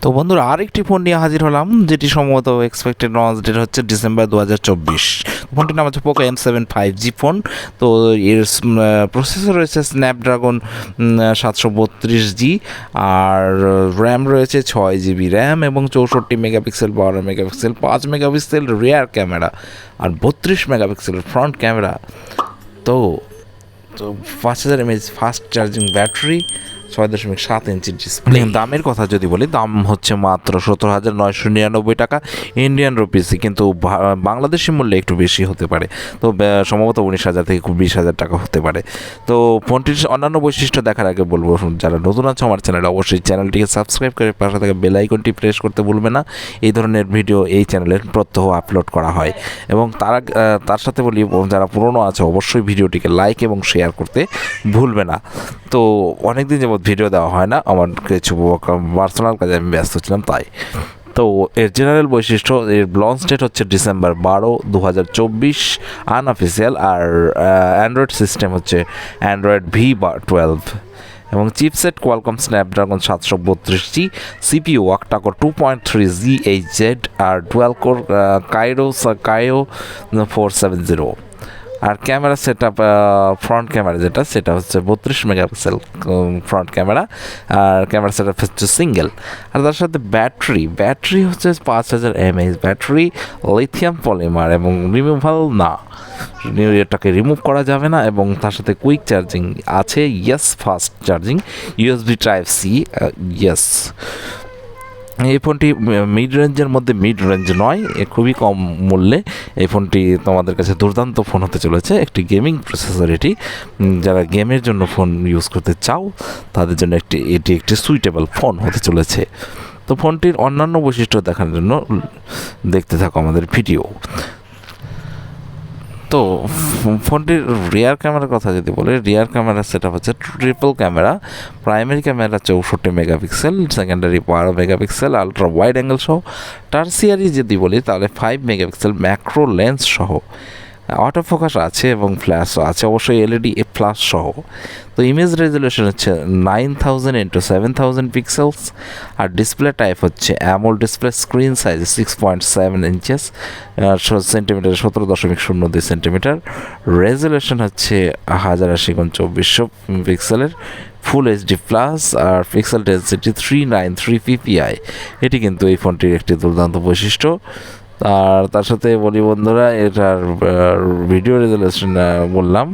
তো বন্ধুরা আরেকটি ফোন নিয়ে হাজির হলাম, যেটি সম্ভবত এক্সপেক্টেড লঞ্চ ডেট হচ্ছে ডিসেম্বর 2024। ফোনটির নাম হচ্ছে পোকো M7 5G ফোন। তো এর প্রসেসর রয়েছে স্ন্যাপড্রাগন 732G, আর র্যাম রয়েছে 6GB র্যাম এবং 64 megapixel 12 megapixel 5 megapixel rear camera আর 32 মেগাপিক্সেল ফ্রন্ট ক্যামেরা। তো 5000 mAh ফাস্ট চার্জিং ব্যাটারি, 6.7 ইঞ্চির ডিসপ্লে। দামের কথা যদি বলি, দাম হচ্ছে মাত্র 17,999 টাকা ইন্ডিয়ান রুপিসে, কিন্তু বাংলাদেশি মূল্যে একটু বেশি হতে পারে। তো সম্ভবত 19,000 থেকে 20,000 টাকা হতে পারে। তো ফোনটির অন্যান্য বৈশিষ্ট্য দেখার আগে বলবো, যারা নতুন আছে আমার চ্যানেলে, অবশ্যই চ্যানেলটিকে সাবস্ক্রাইব করে পাশে থাকা বেল আইকনটি প্রেস করতে ভুলবে না। এই ধরনের ভিডিও এই চ্যানেলে প্রত্যহ আপলোড করা হয়। এবং তার সাথে বলি, যারা পুরনো আছে অবশ্যই ভিডিওটিকে লাইক এবং শেয়ার করতে ভুলবে না। তো অনেকদিন যাবৎ ভিডিও দেওয়া হয় না, আমার কিছু পার্সোনাল কাজে আমি ব্যস্ত ছিলাম তাই। তো এর জেনারেল বৈশিষ্ট্য, এর লঞ্চ ডেট হচ্ছে ডিসেম্বর 12, 2024 আনঅফিসিয়াল। আর অ্যান্ড্রয়েড সিস্টেম হচ্ছে অ্যান্ড্রয়েড V12 এবং chipset Qualcomm Snapdragon 732G, CPU octacore 2.3 GHz আর ডুয়াল কোর কায়ো 470। আর camera set up, front camera সেটা হচ্ছে 32 মেগাপিক্সেল ফ্রন্ট ক্যামেরা, আর ক্যামেরা সেট আপ হচ্ছে সিঙ্গেল। আর তার সাথে ব্যাটারি হচ্ছে 5000 mAh ব্যাটারি, লিথিয়াম পলিমার এবং রিমুভাল না, এটাকে রিমুভ করা যাবে না। এবং তার সাথে কুইক চার্জিং আছে, yes, fast charging, USB Type-C, yes. এই ফোনটি মিড রেঞ্জের মধ্যে মিড রেঞ্জ নয়, খুবই কম মূল্যে এই ফোনটি তোমাদের কাছে দুর্দান্ত ফোন হতে চলেছে। একটি গেমিং প্রসেসর এটি, যারা গেমের জন্য ফোন ইউজ করতে চাও তাদের জন্য এটি একটি সুইটেবল ফোন হতে চলেছে। তো ফোনটির অন্যান্য বৈশিষ্ট্য দেখার জন্য দেখতে থাকো আমাদের ভিডিও। তো ফোনটির রিয়ার ক্যামেরার কথা যদি বলি, রিয়ার ক্যামেরা সেট হচ্ছে triple camera. Primary camera 64 megapixel, secondary 12 megapixel ultra wide angle সহ। টার্সিয়ারি যদি বলি তাহলে 5 মেগাপিক্সেল ম্যাক্রো লেন্স সহ। অটো ফোকাস আছে এবং ফ্ল্যাশও আছে, অবশ্যই LED ফ্ল্যাশ সহ। তো ইমেজ রেজলিউশন হচ্ছে 9000 × 7000 পিক্সেলস। আর ডিসপ্লে টাইপ হচ্ছে AMOLED display, screen size 6.7 inches, centimetre 17.02 centimetre. Resolution হচ্ছে 1080x2400 পিক্সেলের, ফুল HD প্লাস, আর পিক্সেল ডেন্সিটি 393 ppi। এটি কিন্তু এই ফোনটির একটি দুর্দান্ত বৈশিষ্ট্য। আর তার সাথে বলি বন্ধুরা, এটার ভিডিও রেজলিউশন বললাম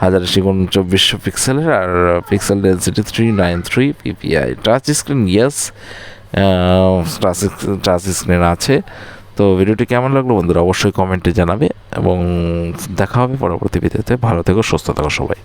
1080x2400 পিক্সেলের, আর pixel density 393 ppi। Touch screen, yes, touch screen আছে। তো ভিডিওটি কেমন লাগলো বন্ধুরা অবশ্যই কমেন্টে জানাবে, এবং দেখা হবে পরবর্তী ভিডিওতে। ভালো থেকো, সুস্থ থাকো সবাই।